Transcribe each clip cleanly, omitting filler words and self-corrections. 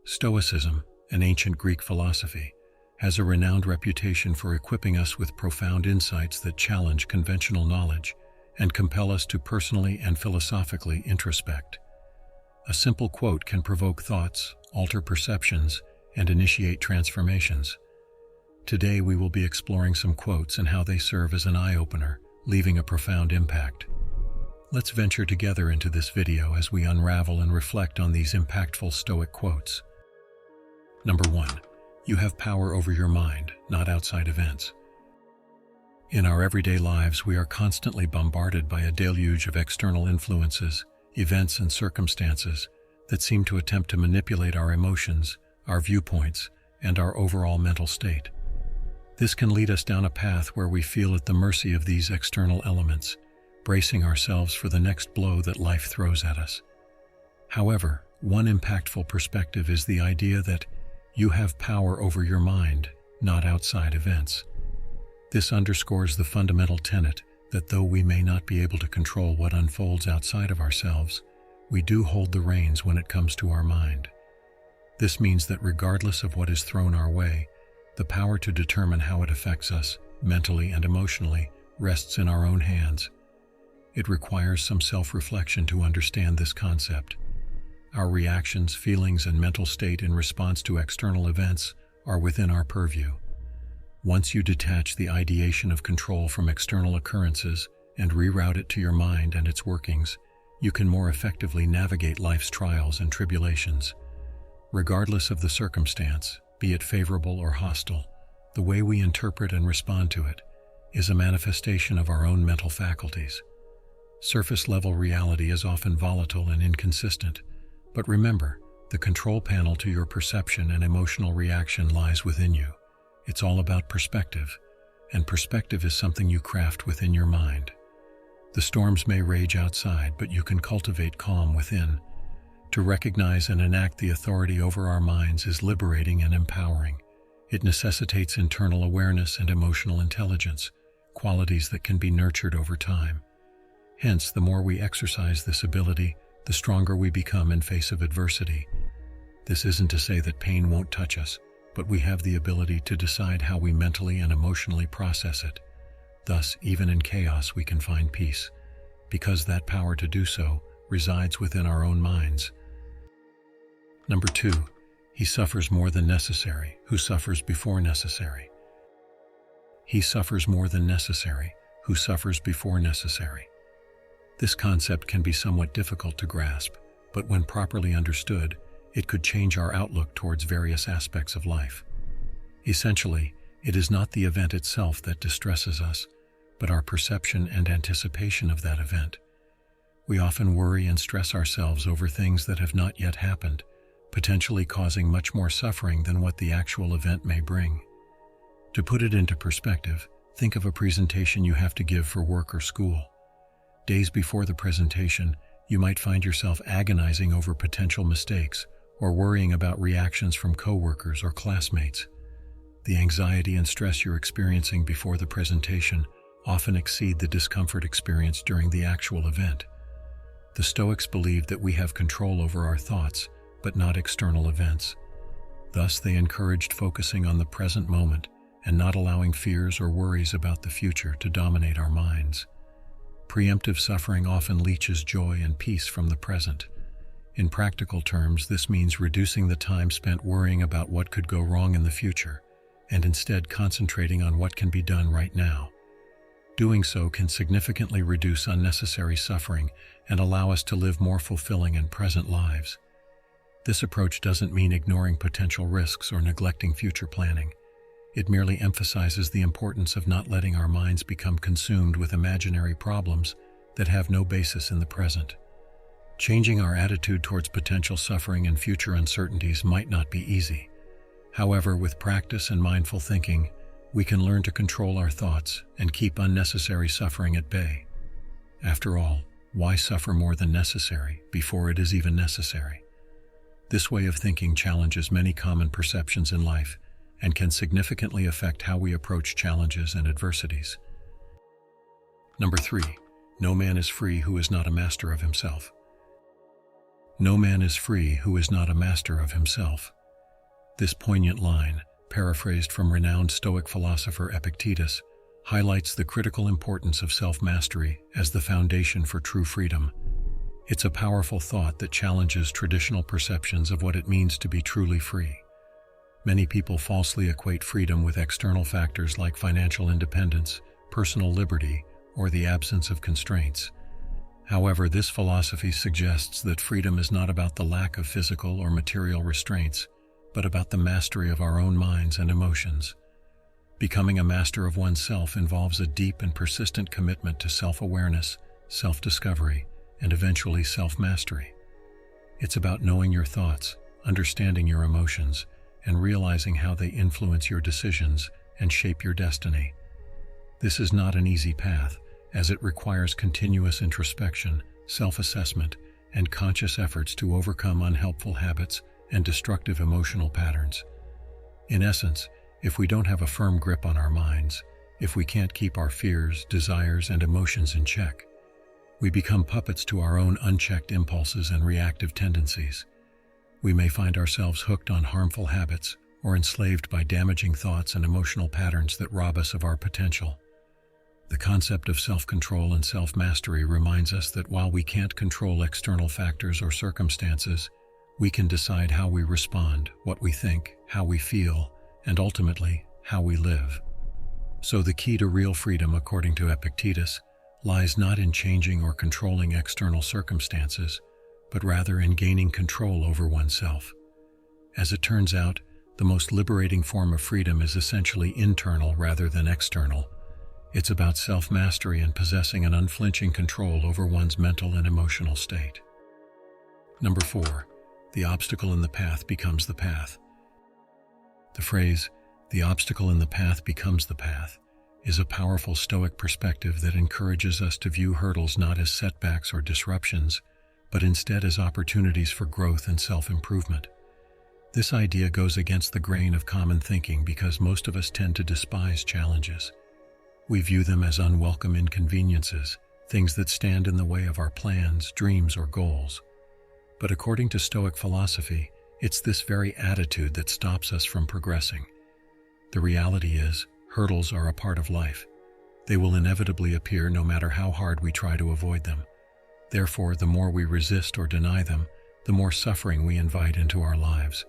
Stoicism, an ancient Greek philosophy, has a renowned reputation for equipping us with profound insights that challenge conventional knowledge and compel us to personally and philosophically introspect. A simple quote can provoke thoughts, alter perceptions, and initiate transformations. Today we will be exploring some quotes and how they serve as an eye-opener, leaving a profound impact. Let's venture together into this video as we unravel and reflect on these impactful Stoic quotes. Number 1. You have power over your mind, not outside events. In our everyday lives, we are constantly bombarded by a deluge of external influences, events, and circumstances that seem to attempt to manipulate our emotions, our viewpoints, and our overall mental state. This can lead us down a path where we feel at the mercy of these external elements, bracing ourselves for the next blow that life throws at us. However, one impactful perspective is the idea that you have power over your mind, not outside events. This underscores the fundamental tenet that though we may not be able to control what unfolds outside of ourselves, we do hold the reins when it comes to our mind. This means that regardless of what is thrown our way, the power to determine how it affects us, mentally and emotionally, rests in our own hands. It requires some self-reflection to understand this concept. Our reactions, feelings, and mental state in response to external events are within our purview. Once you detach the ideation of control from external occurrences and reroute it to your mind and its workings, you can more effectively navigate life's trials and tribulations. Regardless of the circumstance, be it favorable or hostile, the way we interpret and respond to it is a manifestation of our own mental faculties. Surface-level reality is often volatile and inconsistent, but remember, the control panel to your perception and emotional reaction lies within you. It's all about perspective, and perspective is something you craft within your mind. The storms may rage outside, but you can cultivate calm within. To recognize and enact the authority over our minds is liberating and empowering. It necessitates internal awareness and emotional intelligence, qualities that can be nurtured over time. Hence, the more we exercise this ability, the stronger we become in face of adversity. This isn't to say that pain won't touch us, but we have the ability to decide how we mentally and emotionally process it. Thus, even in chaos, we can find peace, because that power to do so resides within our own minds. Number 2. He suffers more than necessary, who suffers before necessary. He suffers more than necessary, who suffers before necessary. This concept can be somewhat difficult to grasp, but when properly understood, it could change our outlook towards various aspects of life. Essentially, it is not the event itself that distresses us, but our perception and anticipation of that event. We often worry and stress ourselves over things that have not yet happened, potentially causing much more suffering than what the actual event may bring. To put it into perspective, think of a presentation you have to give for work or school. Days before the presentation, you might find yourself agonizing over potential mistakes or worrying about reactions from coworkers or classmates. The anxiety and stress you're experiencing before the presentation often exceed the discomfort experienced during the actual event. The Stoics believed that we have control over our thoughts, but not external events. Thus, they encouraged focusing on the present moment and not allowing fears or worries about the future to dominate our minds. Preemptive suffering often leaches joy and peace from the present. In practical terms, this means reducing the time spent worrying about what could go wrong in the future, and instead concentrating on what can be done right now. Doing so can significantly reduce unnecessary suffering and allow us to live more fulfilling and present lives. This approach doesn't mean ignoring potential risks or neglecting future planning. It merely emphasizes the importance of not letting our minds become consumed with imaginary problems that have no basis in the present. Changing our attitude towards potential suffering and future uncertainties might not be easy. However, with practice and mindful thinking, we can learn to control our thoughts and keep unnecessary suffering at bay. After all, why suffer more than necessary before it is even necessary? This way of thinking challenges many common perceptions in life and can significantly affect how we approach challenges and adversities. Number 3. No man is free who is not a master of himself. "No man is free who is not a master of himself." This poignant line, paraphrased from renowned Stoic philosopher Epictetus, highlights the critical importance of self-mastery as the foundation for true freedom. It's a powerful thought that challenges traditional perceptions of what it means to be truly free. Many people falsely equate freedom with external factors like financial independence, personal liberty, or the absence of constraints. However, this philosophy suggests that freedom is not about the lack of physical or material restraints, but about the mastery of our own minds and emotions. Becoming a master of oneself involves a deep and persistent commitment to self-awareness, self-discovery, and eventually self-mastery. It's about knowing your thoughts, understanding your emotions, and realizing how they influence your decisions and shape your destiny. This is not an easy path, as it requires continuous introspection, self-assessment, and conscious efforts to overcome unhelpful habits and destructive emotional patterns. In essence, if we don't have a firm grip on our minds, if we can't keep our fears, desires, and emotions in check, we become puppets to our own unchecked impulses and reactive tendencies. We may find ourselves hooked on harmful habits or enslaved by damaging thoughts and emotional patterns that rob us of our potential. The concept of self-control and self-mastery reminds us that while we can't control external factors or circumstances, we can decide how we respond, what we think, how we feel, and ultimately, how we live. So the key to real freedom, according to Epictetus, lies not in changing or controlling external circumstances, but rather in gaining control over oneself. As it turns out, the most liberating form of freedom is essentially internal rather than external. It's about self-mastery and possessing an unflinching control over one's mental and emotional state. Number 4. The obstacle in the path becomes the path. The phrase, "the obstacle in the path becomes the path," is a powerful Stoic perspective that encourages us to view hurdles not as setbacks or disruptions, but instead as opportunities for growth and self-improvement. This idea goes against the grain of common thinking because most of us tend to despise challenges. We view them as unwelcome inconveniences, things that stand in the way of our plans, dreams, or goals. But according to Stoic philosophy, it's this very attitude that stops us from progressing. The reality is, hurdles are a part of life. They will inevitably appear no matter how hard we try to avoid them. Therefore, the more we resist or deny them, the more suffering we invite into our lives.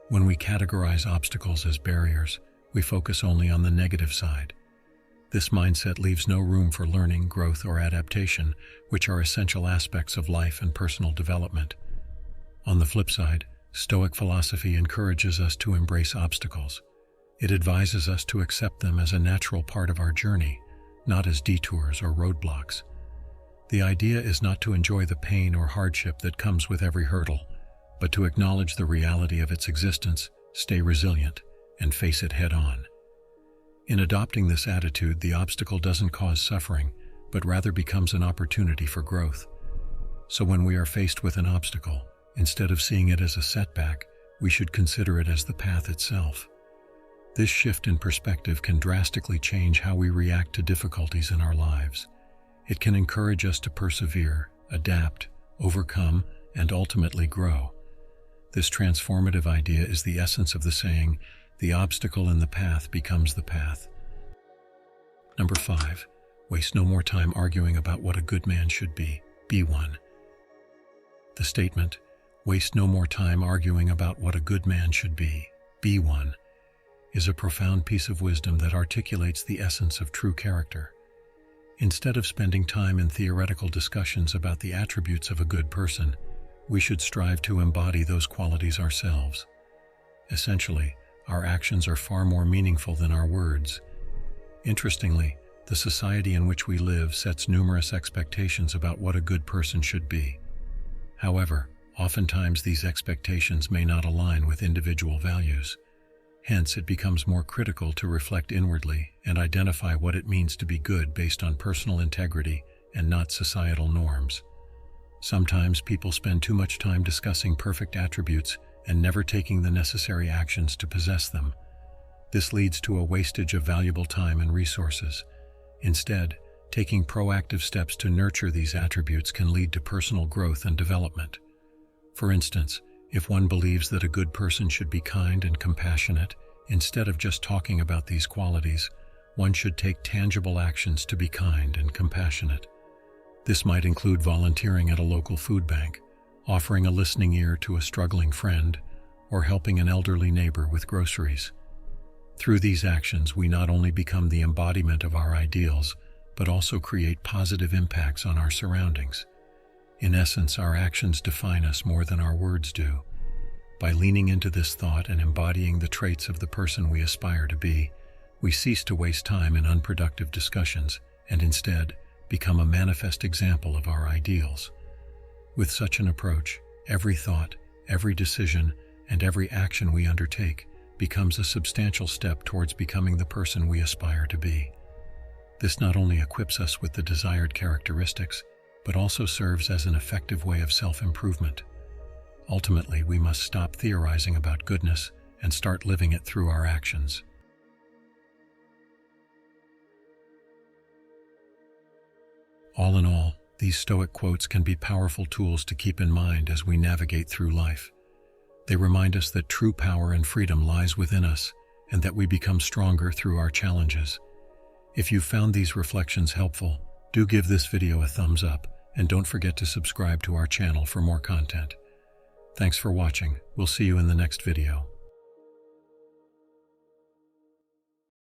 When we categorize obstacles as barriers, we focus only on the negative side. This mindset leaves no room for learning, growth, or adaptation, which are essential aspects of life and personal development. On the flip side, Stoic philosophy encourages us to embrace obstacles. It advises us to accept them as a natural part of our journey, not as detours or roadblocks. The idea is not to enjoy the pain or hardship that comes with every hurdle, but to acknowledge the reality of its existence, stay resilient, and face it head-on. In adopting this attitude, the obstacle doesn't cause suffering, but rather becomes an opportunity for growth. So when we are faced with an obstacle, instead of seeing it as a setback, we should consider it as the path itself. This shift in perspective can drastically change how we react to difficulties in our lives. It can encourage us to persevere, adapt, overcome, and ultimately grow. This transformative idea is the essence of the saying, "The obstacle in the path becomes the path." Number 5. Waste no more time arguing about what a good man should be. Be one. The statement, "Waste no more time arguing about what a good man should be. Be one," is a profound piece of wisdom that articulates the essence of true character. Instead of spending time in theoretical discussions about the attributes of a good person, we should strive to embody those qualities ourselves. Essentially, our actions are far more meaningful than our words. Interestingly, the society in which we live sets numerous expectations about what a good person should be. However, oftentimes these expectations may not align with individual values. Hence, it becomes more critical to reflect inwardly and identify what it means to be good based on personal integrity and not societal norms. Sometimes people spend too much time discussing perfect attributes and never taking the necessary actions to possess them. This leads to a wastage of valuable time and resources. Instead, taking proactive steps to nurture these attributes can lead to personal growth and development. For instance, if one believes that a good person should be kind and compassionate, instead of just talking about these qualities, one should take tangible actions to be kind and compassionate. This might include volunteering at a local food bank, offering a listening ear to a struggling friend, or helping an elderly neighbor with groceries. Through these actions, we not only become the embodiment of our ideals, but also create positive impacts on our surroundings. In essence, our actions define us more than our words do. By leaning into this thought and embodying the traits of the person we aspire to be, we cease to waste time in unproductive discussions and instead become a manifest example of our ideals. With such an approach, every thought, every decision, and every action we undertake becomes a substantial step towards becoming the person we aspire to be. This not only equips us with the desired characteristics, but also serves as an effective way of self-improvement. Ultimately, we must stop theorizing about goodness and start living it through our actions. All in all, these Stoic quotes can be powerful tools to keep in mind as we navigate through life. They remind us that true power and freedom lies within us, and that we become stronger through our challenges. If you found these reflections helpful, do give this video a thumbs up, and don't forget to subscribe to our channel for more content. Thanks for watching. We'll see you in the next video.